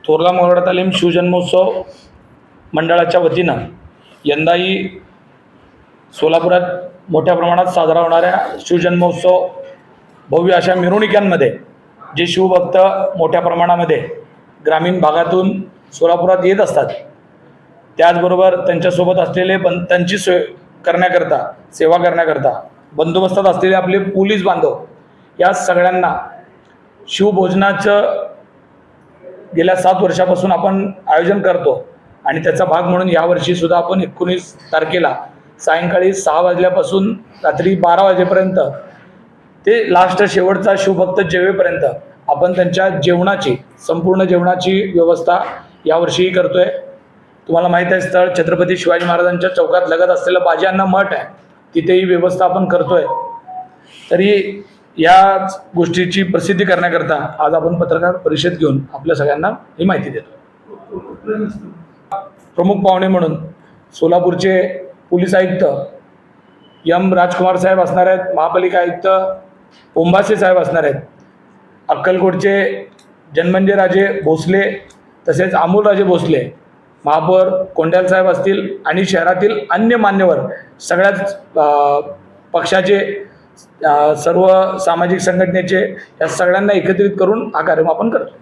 थोरला मोराडा तालीम शिवजन्मोत्सव मंडळाच्या वतीनं यंदाही सोलापुरात मोठ्या प्रमाणात साजरा होणाऱ्या शिवजन्मोत्सव भव्य अशा मिरवणुकांमध्ये जे शिवभक्त मोठ्या प्रमाणामध्ये ग्रामीण भागातून सोलापुरात येत असतात, त्याचबरोबर त्यांच्यासोबत असलेले त्यांची सोय करण्याकरता, सेवा करण्याकरता बंदोबस्तात असलेले आपले पोलीस बांधव, या सगळ्यांना शिवभोजनाचं गेल्या 7 वर्षापासून आपण आयोजन करतो आणि त्याचा भाग म्हणून यावर्षी सुद्धा आपण 19 तारखेला सायंकाळी 6 वाजल्यापासून रात्री 12 वाजेपर्यंत ते लास्ट शेवटचा शिवभक्त जेवेपर्यंत आपण त्यांच्या जेवणाची, संपूर्ण जेवणाची व्यवस्था यावर्षीही करतोय. तुम्हाला माहीत आहे, स्थळ छत्रपती शिवाजी महाराजांच्या चौकात लगत असलेलं बाजीअण्णा मठ आहे, तिथेही व्यवस्था आपण करतोय. तरी या गोष्टीची प्रसिद्धी करण्याकरता आज आपण पत्रकार परिषद घेऊन आपल्या सगळ्यांना ही माहिती देतो. प्रमुख पाहुणे म्हणून सोलापूरचे पोलीस आयुक्त एम राजकुमार साहेब असणार आहेत, महापालिका आयुक्त ओंबासे साहेब असणार आहेत, अक्कलकोटचे जन्मंजय राजे भोसले तसेच अमोलराजे भोसले, महापौर कोंड्याल साहेब असतील आणि शहरातील अन्य मान्यवर, सगळ्याच पक्षाचे, सर्व सामाजिक संघटनेचे, या सगळ्यांना एकत्रित करून हा कार्यक्रम आपण करतो.